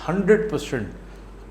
100%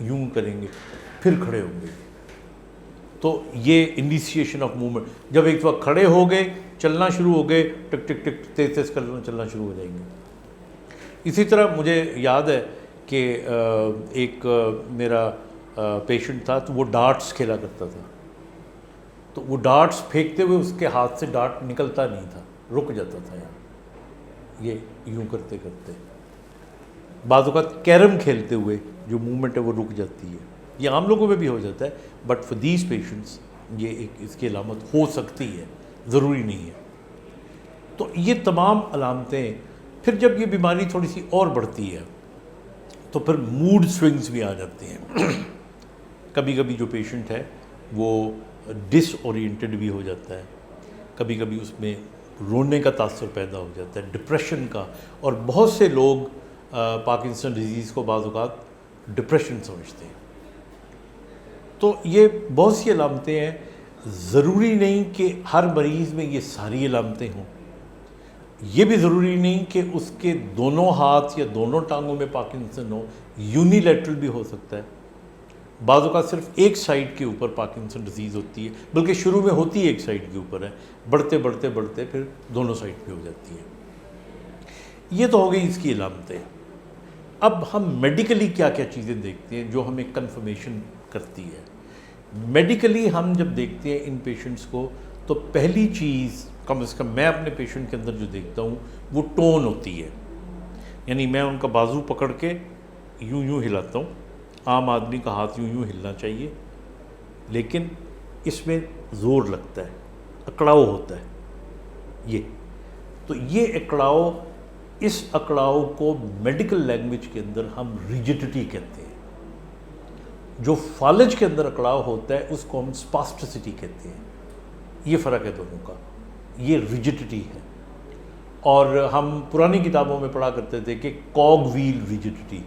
یوں کریں گے پھر کھڑے ہوں گے. تو یہ انیشیشن آف موومنٹ, جب ایک وقت کھڑے ہو گئے چلنا شروع ہو گئے, ٹک ٹک ٹک تیز تیز کرنا چلنا شروع ہو جائیں گے. اسی طرح مجھے یاد ہے کہ ایک میرا پیشنٹ تھا تو وہ ڈارٹس کھیلا کرتا تھا, تو وہ ڈارٹس پھینکتے ہوئے اس کے ہاتھ سے ڈارٹ نکلتا نہیں تھا, رک جاتا تھا یہاں, یہ یوں کرتے کرتے. بعض اوقات کیرم کھیلتے ہوئے جو موومنٹ ہے وہ رک جاتی ہے. یہ عام لوگوں میں بھی ہو جاتا ہے, بٹ فار دیز پیشنٹس یہ ایک اس کی علامت ہو سکتی ہے, ضروری نہیں ہے. تو یہ تمام علامتیں, پھر جب یہ بیماری تھوڑی سی اور بڑھتی ہے تو پھر موڈ سوئنگز بھی آ جاتے ہیں. کبھی کبھی جو پیشنٹ ہے وہ ڈس اورینٹڈ بھی ہو جاتا ہے, کبھی کبھی اس میں رونے کا تاثر پیدا ہو جاتا ہے, ڈپریشن کا. اور بہت سے لوگ پارکنسن ڈیزیز کو بعض اوقات ڈپریشن سمجھتے ہیں. تو یہ بہت سی علامتیں ہیں, ضروری نہیں کہ ہر مریض میں یہ ساری علامتیں ہوں. یہ بھی ضروری نہیں کہ اس کے دونوں ہاتھ یا دونوں ٹانگوں میں پارکنسن ہو, یونیلیٹرل بھی ہو سکتا ہے. بعض اوقات صرف ایک سائڈ کے اوپر پارکنسن ڈیزیز ہوتی ہے, بلکہ شروع میں ہوتی ہے ایک سائڈ کے اوپر ہے, بڑھتے بڑھتے بڑھتے پھر دونوں سائڈ پہ ہو جاتی ہے. یہ تو ہو گئی اس کی علامتیں. اب ہم میڈیکلی کیا کیا چیزیں دیکھتے ہیں جو ہمیں کنفرمیشن کرتی ہے. میڈیکلی ہم جب دیکھتے ہیں ان پیشنٹس کو تو پہلی چیز کم از کم میں اپنے پیشنٹ کے اندر جو دیکھتا ہوں وہ ٹون ہوتی ہے. یعنی میں ان کا بازو پکڑ کے یوں یوں ہلاتا ہوں, عام آدمی کا ہاتھ یوں یوں ہلنا چاہیے, لیکن اس میں زور لگتا ہے, اکڑاؤ ہوتا ہے. یہ اکڑاؤ, اس اکڑاؤ کو میڈیکل لینگویج کے اندر ہم ریجڈٹی کہتے ہیں. جو فالج کے اندر اکڑاؤ ہوتا ہے اس کو ہم اسپاسٹسٹی کہتے ہیں. یہ فرق ہے دونوں کا, یہ ریجڈٹی ہے. اور ہم پرانی کتابوں میں پڑھا کرتے تھے کہ کاگ ویل ریجڈٹی,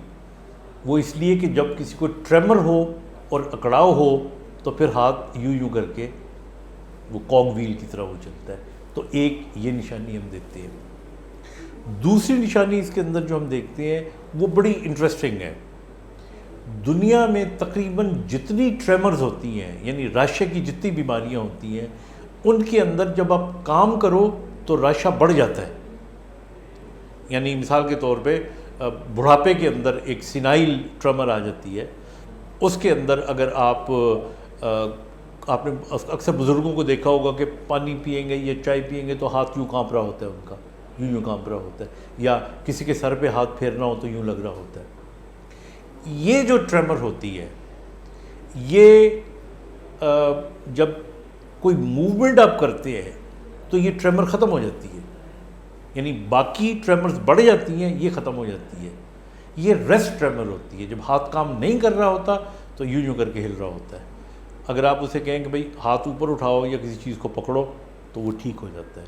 وہ اس لیے کہ جب کسی کو ٹریمر ہو اور اکڑاؤ ہو تو پھر ہاتھ یوں یوں کر کے وہ کاگ ویل کی طرح وہ چلتا ہے. تو ایک یہ نشانی ہم دیکھتے ہیں. دوسری نشانی اس کے اندر جو ہم دیکھتے ہیں وہ بڑی انٹرسٹنگ ہے. دنیا میں تقریباً جتنی ٹریمرز ہوتی ہیں, یعنی راشیا کی جتنی بیماریاں ہوتی ہیں, ان کے اندر جب آپ کام کرو تو راشا بڑھ جاتا ہے. یعنی مثال کے طور پہ بڑھاپے کے اندر ایک سینائل ٹریمر آ جاتی ہے. اس کے اندر اگر آپ نے اکثر بزرگوں کو دیکھا ہوگا کہ پانی پئیں گے یا چائے پئیں گے تو ہاتھ یوں کانپ رہا ہوتا ہے, ان کا یوں یوں کانپ رہا ہوتا ہے, یا کسی کے سر پہ ہاتھ پھیرنا ہو تو یوں لگ رہا ہوتا ہے. یہ جو ٹریمر ہوتی ہے, یہ جب کوئی موومنٹ آپ کرتے ہیں تو یہ ٹریمر ختم ہو جاتی ہے. یعنی باقی ٹریمرز بڑھ جاتی ہیں, یہ ختم ہو جاتی ہے. یہ ریسٹ ٹریمر ہوتی ہے, جب ہاتھ کام نہیں کر رہا ہوتا تو یوں یوں کر کے ہل رہا ہوتا ہے. اگر آپ اسے کہیں کہ بھئی ہاتھ اوپر اٹھاؤ یا کسی چیز کو پکڑو تو وہ ٹھیک ہو جاتا ہے.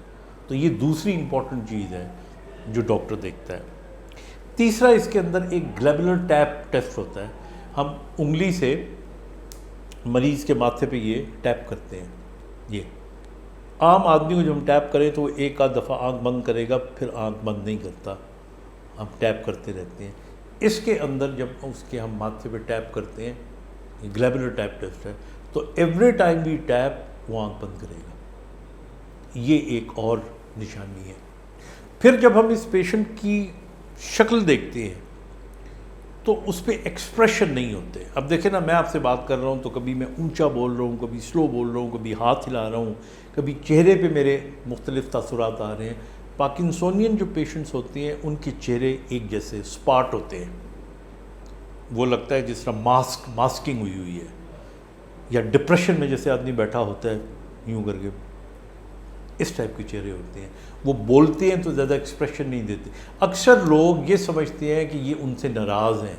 تو یہ دوسری امپورٹنٹ چیز ہے جو ڈاکٹر دیکھتا ہے. تیسرا اس کے اندر ایک گلیبولر ٹیپ ٹیسٹ ہوتا ہے. ہم انگلی سے مریض کے ماتھے پہ یہ ٹیپ کرتے ہیں. یہ عام آدمی کو جب ہم ٹیپ کریں تو وہ ایک آدھ دفعہ آنکھ بند کرے گا, پھر آنکھ بند نہیں کرتا, ہم ٹیپ کرتے رہتے ہیں. اس کے اندر جب اس کے ہم ماتھے پہ ٹیپ کرتے ہیں, گلیبولر ٹیپ ٹیسٹ ہے, تو ایوری ٹائم بھی ٹیپ وہ آنکھ بند کرے گا. یہ ایک اور نشانی ہے. پھر جب ہم اس پیشنٹ کی شکل دیکھتے ہیں تو اس پہ ایکسپریشن نہیں ہوتے. اب دیکھیں نا, میں آپ سے بات کر رہا ہوں تو کبھی میں اونچا بول رہا ہوں, کبھی سلو بول رہا ہوں, کبھی ہاتھ ہلا رہا ہوں, کبھی چہرے پہ میرے مختلف تاثرات آ رہے ہیں. پارکنسونین جو پیشنٹس ہوتے ہیں ان کے چہرے ایک جیسے اسپاٹ ہوتے ہیں, وہ لگتا ہے جس طرح ماسکنگ ہوئی ہوئی ہے, یا ڈپریشن میں جیسے آدمی بیٹھا ہوتا ہے یوں کر کے, اس ٹائپ کے چہرے ہوتے ہیں. وہ بولتے ہیں تو زیادہ ایکسپریشن نہیں دیتے. اکثر لوگ یہ سمجھتے ہیں کہ یہ ان سے ناراض ہیں,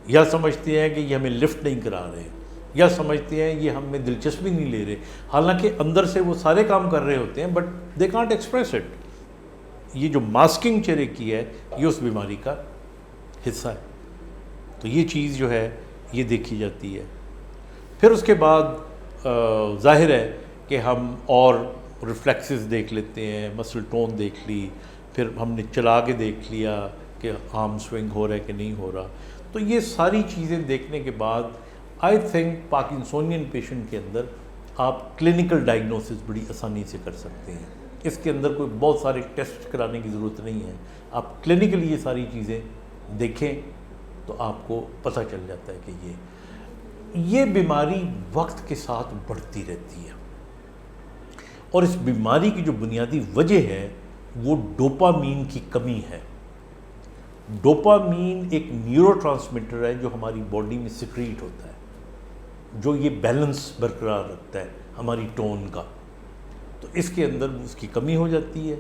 یا سمجھتے ہیں کہ یہ ہمیں لفٹ نہیں کرا رہے, یا سمجھتے ہیں یہ ہم میں دلچسپی نہیں لے رہے, حالانکہ اندر سے وہ سارے کام کر رہے ہوتے ہیں, but they can't express it. یہ جو ماسکنگ چہرے کی ہے یہ اس بیماری کا حصہ ہے. تو یہ چیز جو ہے یہ دیکھی جاتی ہے. پھر اس کے بعد ظاہر ہے کہ ہم اور ریفلیکسز دیکھ لیتے ہیں, مسل ٹون دیکھ لی, پھر ہم نے چلا کے دیکھ لیا کہ آرم سوئنگ ہو رہا ہے کہ نہیں ہو رہا. تو یہ ساری چیزیں دیکھنے کے بعد آئی تھنک پارکنسونین پیشنٹ کے اندر آپ کلینکل ڈائگنوسس بڑی آسانی سے کر سکتے ہیں. اس کے اندر کوئی بہت سارے ٹیسٹ کرانے کی ضرورت نہیں ہے. آپ کلینکلی یہ ساری چیزیں دیکھیں تو آپ کو پتہ چل جاتا ہے کہ یہ بیماری وقت کے ساتھ بڑھتی رہتی ہے، اور اس بیماری کی جو بنیادی وجہ ہے وہ ڈوپامین کی کمی ہے. ڈوپامین ایک نیورو ٹرانسمیٹر ہے جو ہماری باڈی میں سیکریٹ ہوتا ہے، جو یہ بیلنس برقرار رکھتا ہے ہماری ٹون کا. تو اس کے اندر اس کی کمی ہو جاتی ہے،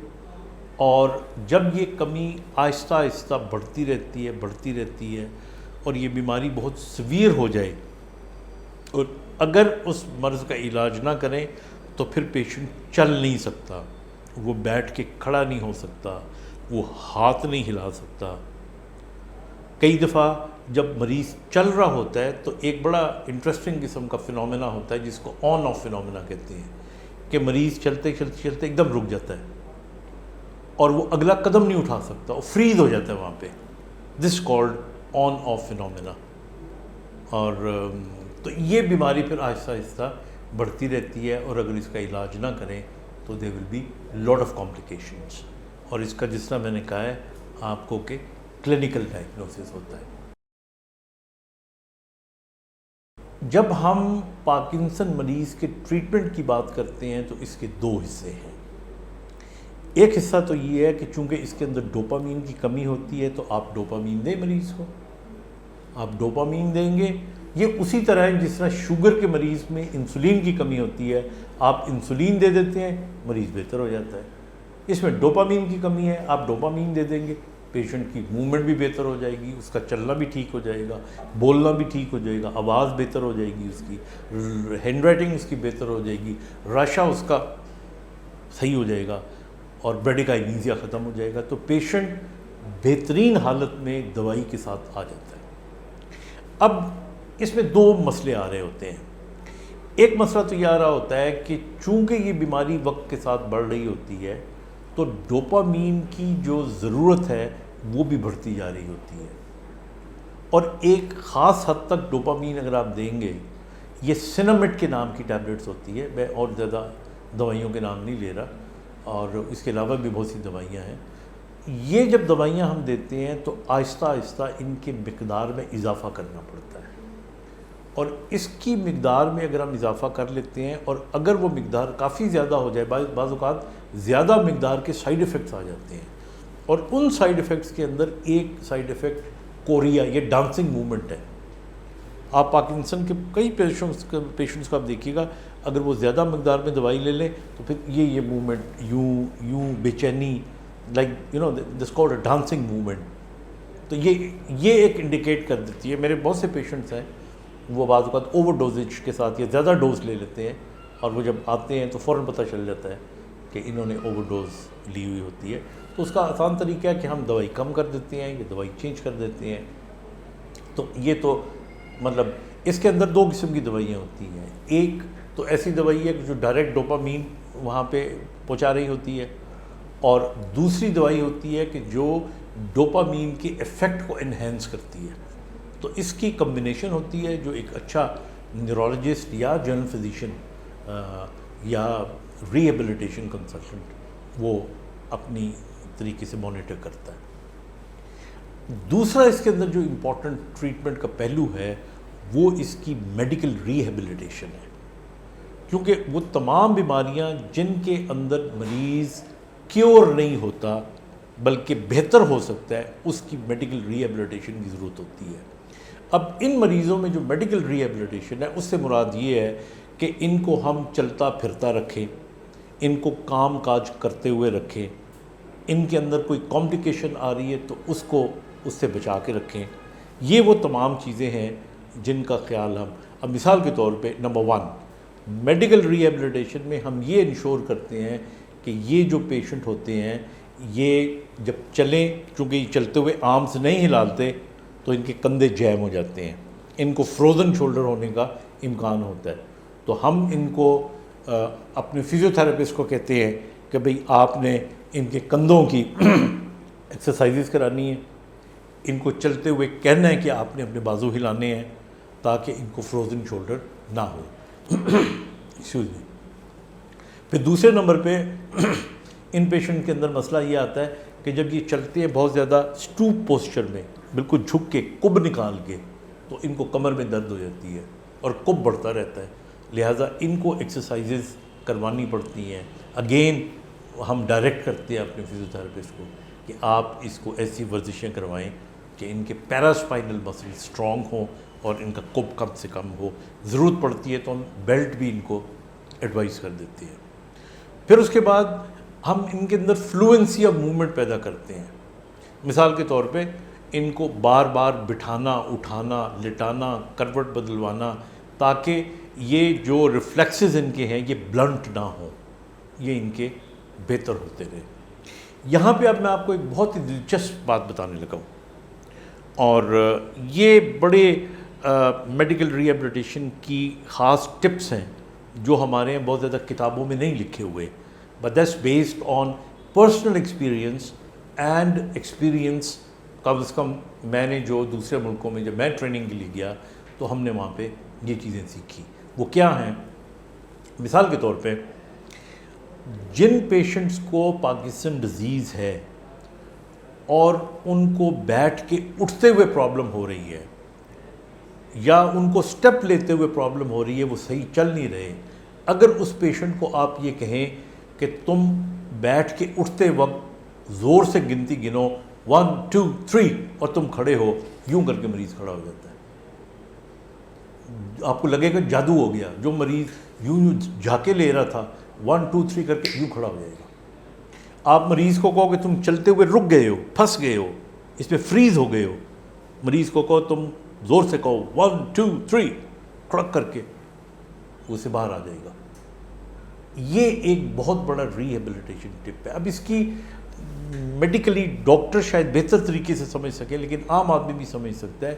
اور جب یہ کمی آہستہ آہستہ بڑھتی رہتی ہے اور یہ بیماری بہت سویر ہو جائے، اور اگر اس مرض کا علاج نہ کریں تو پھر پیشنٹ چل نہیں سکتا، وہ بیٹھ کے کھڑا نہیں ہو سکتا، وہ ہاتھ نہیں ہلا سکتا. کئی دفعہ جب مریض چل رہا ہوتا ہے تو ایک بڑا انٹرسٹنگ قسم کا فنومینا ہوتا ہے جس کو آن آف فنومینا کہتے ہیں، کہ مریض چلتے ایک دم رک جاتا ہے اور وہ اگلا قدم نہیں اٹھا سکتا، وہ فریز ہو جاتا ہے وہاں پہ. دس کالڈ آن آف فنومینا. اور تو یہ بیماری پھر آہستہ آہستہ بڑھتی رہتی ہے، اور اگر اس کا علاج نہ کریں تو they will be lot of complications. اور اس کا جس طرح میں نے کہا ہے آپ کو کہ کلینکل ڈائگنوسس ہوتا ہے. جب ہم پارکنسن مریض کے ٹریٹمنٹ کی بات کرتے ہیں تو اس کے دو حصے ہیں. ایک حصہ تو یہ ہے کہ چونکہ اس کے اندر ڈوپامین کی کمی ہوتی ہے تو آپ ڈوپامین دیں مریض کو. آپ ڈوپامین دیں گے، یہ اسی طرح ہے جس طرح شوگر کے مریض میں انسولین کی کمی ہوتی ہے، آپ انسولین دے دیتے ہیں مریض بہتر ہو جاتا ہے. اس میں ڈوپامین کی کمی ہے، آپ ڈوپامین دے دیں گے، پیشنٹ کی موومنٹ بھی بہتر ہو جائے گی، اس کا چلنا بھی ٹھیک ہو جائے گا، بولنا بھی ٹھیک ہو جائے گا، آواز بہتر ہو جائے گی، اس کی ہینڈ رائٹنگ اس کی بہتر ہو جائے گی، راشا اس کا صحیح ہو جائے گا، اور بریڈیکائنیزیا ختم ہو جائے گا. تو پیشنٹ بہترین حالت میں دوائی کے ساتھ آ جاتا ہے. اب اس میں دو مسئلے آ رہے ہوتے ہیں. ایک مسئلہ تو یہ آ رہا ہوتا ہے کہ چونکہ یہ بیماری وقت کے ساتھ بڑھ رہی ہوتی ہے تو ڈوپامین کی جو ضرورت ہے وہ بھی بڑھتی جا رہی ہوتی ہے، اور ایک خاص حد تک ڈوپامین اگر آپ دیں گے، یہ سینامٹ کے نام کی ٹیبلٹس ہوتی ہے، میں اور زیادہ دوائیوں کے نام نہیں لے رہا، اور اس کے علاوہ بھی بہت سی دوائیاں ہیں. یہ جب دوائیاں ہم دیتے ہیں تو آہستہ آہستہ ان کے مقدار میں اضافہ کرنا پڑتا ہے، اور اس کی مقدار میں اگر ہم اضافہ کر لیتے ہیں اور اگر وہ مقدار کافی زیادہ ہو جائے، بعض اوقات زیادہ مقدار کے سائیڈ ایفیکٹس آ جاتے ہیں، اور ان سائیڈ ایفیکٹس کے اندر ایک سائیڈ ایفیکٹ کوریا، یہ ڈانسنگ موومنٹ ہے. آپ پارکنسن کے کئی پیشنٹس کو آپ دیکھیے گا، اگر وہ زیادہ مقدار میں دوائی لے لیں تو پھر یہ موومنٹ یوں بے چینی، like this called a dancing movement. تو یہ ایک انڈیکیٹ کر دیتی ہے. میرے بہت سے پیشنٹس ہیں وہ بعض اوقات اوور ڈوزیج کے ساتھ یا زیادہ ڈوز لے لیتے ہیں، اور وہ جب آتے ہیں تو فوراً پتہ چل جاتا ہے کہ انہوں نے اوور ڈوز لی ہوئی ہوتی ہے. تو اس کا آسان طریقہ ہے کہ ہم دوائی کم کر دیتے ہیں یا دوائی چینج کر دیتے ہیں. تو یہ تو مطلب اس کے اندر دو قسم کی دوائیاں ہوتی ہیں. ایک تو ایسی دوائی ہے کہ جو ڈائریکٹ ڈوپامین وہاں پہ پہنچا رہی ہوتی ہے، اور دوسری دوائی ہوتی ہے کہ جو ڈوپامین کے ایفیکٹ کو انہینس کرتی ہے. تو اس کی کمبینیشن ہوتی ہے جو ایک اچھا نیورولوجسٹ یا جنرل فزیشین یا ریہیبلیٹیشن کنسلٹنٹ وہ اپنی طریقے سے مانیٹر کرتا ہے. دوسرا اس کے اندر جو امپورٹنٹ ٹریٹمنٹ کا پہلو ہے وہ اس کی میڈیکل ریہیبلیٹیشن ہے، کیونکہ وہ تمام بیماریاں جن کے اندر مریض کیور نہیں ہوتا بلکہ بہتر ہو سکتا ہے، اس کی میڈیکل ریہیبلیٹیشن کی ضرورت ہوتی ہے. اب ان مریضوں میں جو میڈیکل ریہیبلیٹیشن ہے اس سے مراد یہ ہے کہ ان کو ہم چلتا پھرتا رکھیں، ان کو کام کاج کرتے ہوئے رکھیں، ان کے اندر کوئی کمپلیکیشن آ رہی ہے تو اس کو اس سے بچا کے رکھیں. یہ وہ تمام چیزیں ہیں جن کا خیال ہم اب مثال کے طور پہ نمبر 1 میڈیکل ریہیبلیٹیشن میں ہم یہ انشور کرتے ہیں کہ یہ جو پیشنٹ ہوتے ہیں یہ جب چلیں، چونکہ یہ چلتے ہوئے آرمز نہیں ہلالتے تو ان کے کندھے جیم ہو جاتے ہیں، ان کو فروزن شولڈر ہونے کا امکان ہوتا ہے. تو ہم ان کو اپنے فزیو تھراپسٹ کو کہتے ہیں کہ بھئی آپ نے ان کے کندھوں کی ایکسرسائزز کرانی ہے، ان کو چلتے ہوئے کہنا ہے کہ آپ نے اپنے بازو ہلانے ہیں تاکہ ان کو فروزن شولڈر نہ ہو. Excuse me. پھر دوسرے نمبر پہ ان پیشنٹ کے اندر مسئلہ یہ آتا ہے کہ جب یہ چلتے ہیں بہت زیادہ اسٹوپ پوسچر میں, بالکل جھک کے کب نکال کے, تو ان کو کمر میں درد ہو جاتی ہے اور کب بڑھتا رہتا ہے. لہٰذا ان کو ایکسرسائزز کروانی پڑتی ہیں. اگین ہم ڈائریکٹ کرتے ہیں اپنے فزیوتھراپسٹ کو کہ آپ اس کو ایسی ورزشیں کروائیں کہ ان کے پیراسپائنل مسل اسٹرانگ ہوں اور ان کا کب کم سے کم ہو. ضرورت پڑتی ہے تو ہم بیلٹ بھی ان کو ایڈوائز کر دیتے ہیں. پھر اس کے بعد ہم ان کے اندر فلوئنسی آف موومنٹ پیدا کرتے ہیں. مثال کے طور پہ ان کو بار بار بٹھانا, اٹھانا, لٹانا, کروٹ بدلوانا, تاکہ یہ جو ریفلیکسز ان کے ہیں یہ بلنٹ نہ ہوں, یہ ان کے بہتر ہوتے رہے. یہاں پہ اب میں آپ کو ایک بہت ہی دلچسپ بات بتانے لگا ہوں, اور یہ بڑے میڈیکل ریہیبلیٹیشن کی خاص ٹپس ہیں جو ہمارے ہیں بہت زیادہ کتابوں میں نہیں لکھے ہوئے, but that's based on personal experience and experience. کم از کم میں نے جو دوسرے ملکوں میں جب میں ٹریننگ کے لیے گیا تو ہم نے وہاں پہ یہ چیزیں سیکھی. وہ کیا ہیں؟ مثال کے طور پہ جن پیشنٹس کو پارکنسن ڈیزیز ہے اور ان کو بیٹھ کے اٹھتے ہوئے پرابلم ہو رہی ہے یا ان کو سٹیپ لیتے ہوئے پرابلم ہو رہی ہے, وہ صحیح چل نہیں رہے, اگر اس پیشنٹ کو آپ یہ کہیں کہ تم بیٹھ کے اٹھتے وقت زور سے گنتی گنو 1 2 3 اور تم کھڑے ہو, یوں کر کے مریض کھڑا ہو جاتا ہے. آپ کو لگے گا جادو ہو گیا. جو مریض یوں جھاکے لے رہا تھا 1 2 3 کر کے یوں کھڑا ہو جائے گا. آپ مریض کو کہو کہ تم چلتے ہوئے رک گئے ہو, پھنس گئے ہو, اس پہ فریز ہو گئے ہو, مریض کو کہو تم زور سے کہو 1 2 3 کھڑک کر کے, اسے باہر آ جائے گا. یہ ایک بہت بڑا ریہیبلیٹیشن ٹپ ہے. اب اس کی میڈیکلی ڈاکٹر شاید بہتر طریقے سے سمجھ سکے, لیکن عام آدمی بھی سمجھ سکتا ہے.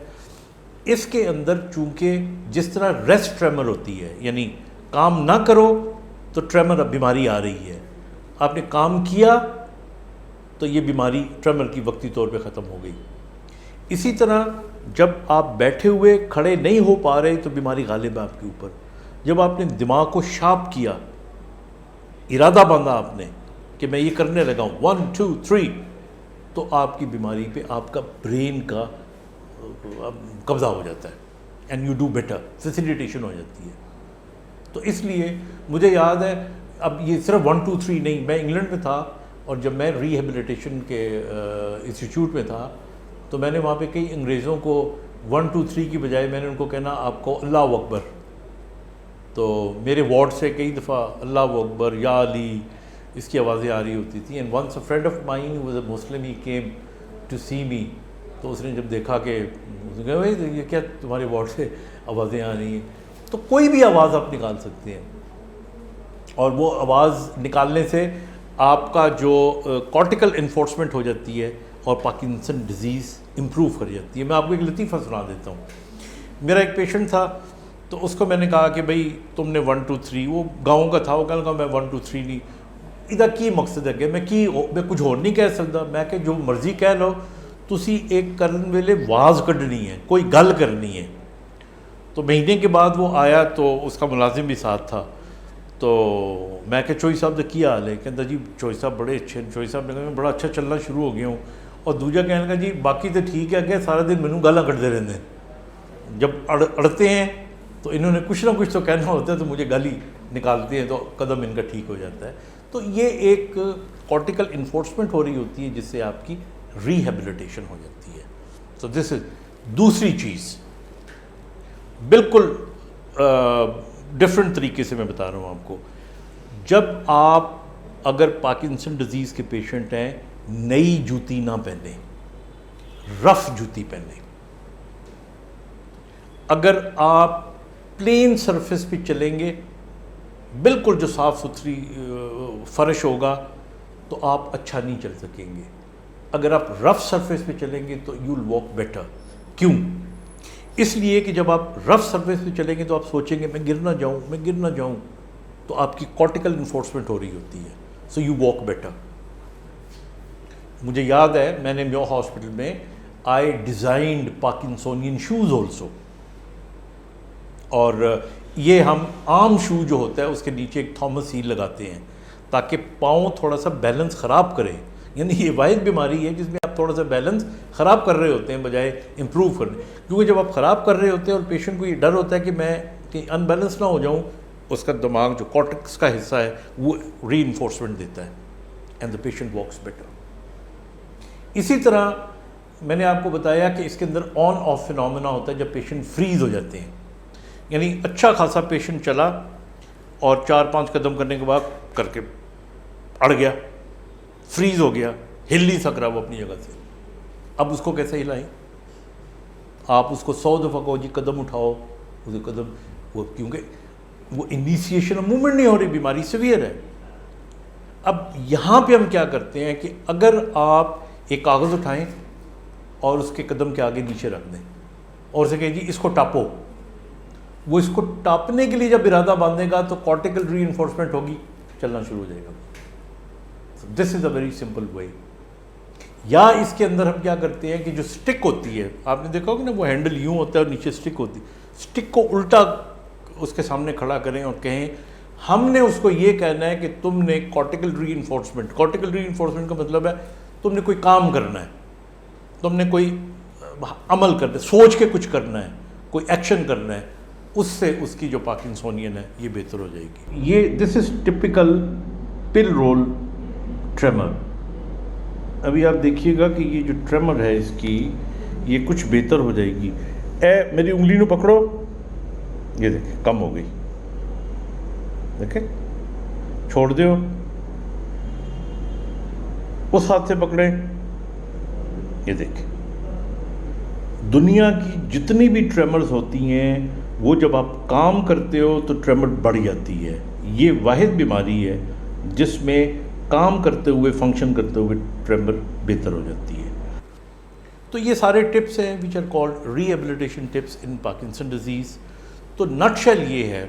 اس کے اندر چونکہ جس طرح ریسٹ ٹریمر ہوتی ہے, یعنی کام نہ کرو تو ٹریمر, اب بیماری آ رہی ہے, آپ نے کام کیا تو یہ بیماری ٹریمر کی وقتی طور پہ ختم ہو گئی. اسی طرح جب آپ بیٹھے ہوئے کھڑے نہیں ہو پا رہے تو بیماری غالب ہے آپ کے اوپر. جب آپ نے دماغ کو شارپ کیا, ارادہ باندھا آپ نے کہ میں یہ کرنے لگا ہوں 1 2 3, تو آپ کی بیماری پہ آپ کا برین کا قبضہ ہو جاتا ہے and you do better, facilitation ہو جاتی ہے. تو اس لیے مجھے یاد ہے, اب یہ صرف 1 2 3 نہیں, میں انگلینڈ میں تھا اور جب میں ریہیبلیٹیشن کے انسٹیٹیوٹ میں تھا تو میں نے وہاں پہ کئی انگریزوں کو 1 2 3 کی بجائے میں نے ان کو کہنا آپ کو اللہ اکبر. تو میرے وارڈ سے کئی دفعہ اللہ اکبر, یا علی, اس کی آوازیں آ رہی ہوتی تھیں. And once a friend of mine was a Muslim, he came to see me. تو اس نے جب دیکھا کہ بھائی یہ کیا تمہارے وارڈ سے آوازیں آ رہی ہیں, تو کوئی بھی آواز آپ نکال سکتے ہیں, اور وہ آواز نکالنے سے آپ کا جو کارٹیکل انفورسمنٹ ہو جاتی ہے اور پارکنسن ڈیزیز امپروو کر جاتی ہے. میں آپ کو ایک لطیفہ سنا دیتا ہوں. میرا ایک پیشنٹ تھا, تو اس کو میں نے کہا کہ بھائی تم نے 1 2 3, وہ گاؤں کا تھا, وہ کہنے لگا میں 1 2 3 نہیں, ادھر کی مقصد ہے کہ میں کچھ اور نہیں کہہ سکتا. میں کہ جو مرضی کہہ لو, تسی ایک کرن ویلے واز کڈنی ہے, کوئی گل کرنی ہے. تو مہینے کے بعد وہ آیا تو اس کا ملازم بھی ساتھ تھا. تو میں کہ چوئی صاحب تو کیا حال ہے؟ کہتا جی چوئی صاحب بڑے اچھے. چوئی صاحب نے کہا میں بڑا اچھا چلنا شروع ہو گیا ہوں. اور دوجا کہنے لگا جی باقی تو ٹھیک ہے کہ سارا دن مینوں گالاں کڈتے رہتے ہیں. جب اڑتے ہیں تو انہوں نے کچھ نہ کچھ تو کہنا ہوتا ہے, تو مجھے گالی نکالتے ہیں تو قدم ان کا ٹھیک ہو جاتا ہے. تو یہ ایک کارٹیکل انفورسمنٹ ہو رہی ہوتی ہے جس سے آپ کی ریہیبلیٹیشن ہو جاتی ہے. تو دس از دوسری چیز, بالکل ڈفرینٹ طریقے سے میں بتا رہا ہوں آپ کو. جب آپ اگر پارکنسن ڈیزیز کے پیشنٹ ہیں, نئی جوتی نہ پہنیں, رف جوتی پہنیں. اگر آپ پلین سرفیس پہ چلیں گے, بالکل جو صاف ستھری فرش ہوگا, تو آپ اچھا نہیں چل سکیں گے. اگر آپ رف سرفیس پہ چلیں گے تو یو ول واک بیٹر. کیوں؟ اس لیے کہ جب آپ رف سرفیس پہ چلیں گے تو آپ سوچیں گے میں گر نہ جاؤں, میں گر نہ جاؤں, تو آپ کی کارٹیکل انفورسمنٹ ہو رہی ہوتی ہے. So you walk better. مجھے یاد ہے میں نے میو ہاسپٹل میں I designed Parkinsonian shoes also. اور یہ ہم عام شو جو ہوتا ہے اس کے نیچے ایک تھامس ہیل لگاتے ہیں تاکہ پاؤں تھوڑا سا بیلنس خراب کرے. یعنی یہ واحد بیماری ہے جس میں آپ تھوڑا سا بیلنس خراب کر رہے ہوتے ہیں بجائے امپروو کرنے. کیونکہ جب آپ خراب کر رہے ہوتے ہیں اور پیشنٹ کو یہ ڈر ہوتا ہے کہ میں کہ ان بیلنس نہ ہو جاؤں, اس کا دماغ جو کارٹیکس کا حصہ ہے وہ ری انفورسمنٹ دیتا ہے and the patient walks better. اسی طرح میں نے آپ کو بتایا کہ اس کے اندر آن آف فینومینا ہوتا ہے جب پیشنٹ فریز ہو جاتے ہیں. یعنی اچھا خاصا پیشنٹ چلا اور 4-5 قدم کرنے کے بعد کر کے اڑ گیا, فریز ہو گیا, ہل نہیں سک رہا وہ اپنی جگہ سے. اب اس کو کیسے ہلائیں؟ آپ اس کو 100 دفعہ کہو جی قدم اٹھاؤ, اسے قدم وہ کیونکہ وہ انیشیشن آف موومنٹ نہیں ہو رہی, بیماری سیویئر ہے. اب یہاں پہ ہم کیا کرتے ہیں کہ اگر آپ ایک کاغذ اٹھائیں اور اس کے قدم کے آگے نیچے رکھ دیں اور اسے کہیں جی اس کو ٹاپو, وہ اس کو ٹاپنے کے لیے جب ارادہ باندھے گا تو کارٹیکل ری انفورسمنٹ ہوگی, چلنا شروع ہو جائے گا. دس از اے ویری سمپل وے. یا اس کے اندر ہم کیا کرتے ہیں کہ جو سٹک ہوتی ہے, آپ نے دیکھا ہوگا نا وہ ہینڈل یوں ہوتا ہے اور نیچے سٹک ہوتی ہے, سٹک کو الٹا اس کے سامنے کھڑا کریں اور کہیں ہم نے اس کو یہ کہنا ہے کہ تم نے کارٹیکل ری انفورسمنٹ, کارٹیکل ری انفورسمنٹ کا مطلب ہے تم نے کوئی کام کرنا ہے, تم نے کوئی عمل کرنا ہے, سوچ کے کچھ کرنا ہے, کوئی ایکشن کرنا ہے, اس سے اس کی جو پارکنسونین ہے یہ بہتر ہو جائے گی. یہ دس از ٹپیکل پل رول ٹریمر. ابھی آپ دیکھیے گا کہ یہ جو ٹریمر ہے اس کی یہ کچھ بہتر ہو جائے گی. اے میری انگلی نو پکڑو, یہ دیکھیں کم ہو گئی, دیکھیں چھوڑ دیو, اس ہاتھ سے پکڑیں, یہ دیکھیں. دنیا کی جتنی بھی ٹریمرز ہوتی ہیں وہ جب آپ کام کرتے ہو تو ٹریمر بڑھ جاتی ہے. یہ واحد بیماری ہے جس میں کام کرتے ہوئے, فنکشن کرتے ہوئے ٹریمر بہتر ہو جاتی ہے. تو یہ سارے ٹپس ہیں which are called rehabilitation tips in Parkinson disease. تو نٹ شیل یہ ہے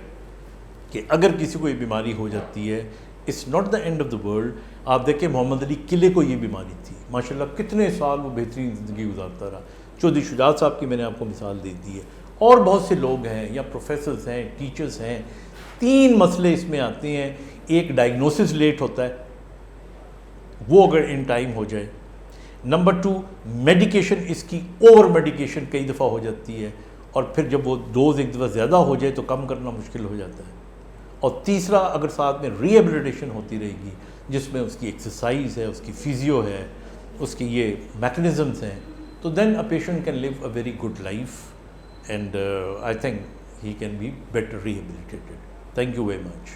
کہ اگر کسی کو یہ بیماری ہو جاتی ہے it's not the end of the world. آپ دیکھیں محمد علی قلعے کو یہ بیماری تھی, ماشاءاللہ کتنے سال وہ بہترین زندگی گزارتا رہا. چودھری شجاعت صاحب کی میں نے آپ کو مثال دے دی ہے, اور بہت سے لوگ ہیں یا پروفیسرز ہیں, ٹیچرز ہیں. 3 مسئلے اس میں آتے ہیں. ایک ڈائگنوسس لیٹ ہوتا ہے, وہ اگر ان ٹائم ہو جائے. نمبر 2 میڈیکیشن اس کی اوور میڈیکیشن کئی دفعہ ہو جاتی ہے, اور پھر جب وہ ڈوز ایک دفعہ زیادہ ہو جائے تو کم کرنا مشکل ہو جاتا ہے. اور تیسرا اگر ساتھ میں ریہیبلیٹیشن ہوتی رہے گی جس میں اس کی ایکسرسائز ہے, اس کی فیزیو ہے, اس کی یہ میکنزمس ہیں, تو then a patient can live a very good life and I think he can be better rehabilitated. Thank you very much.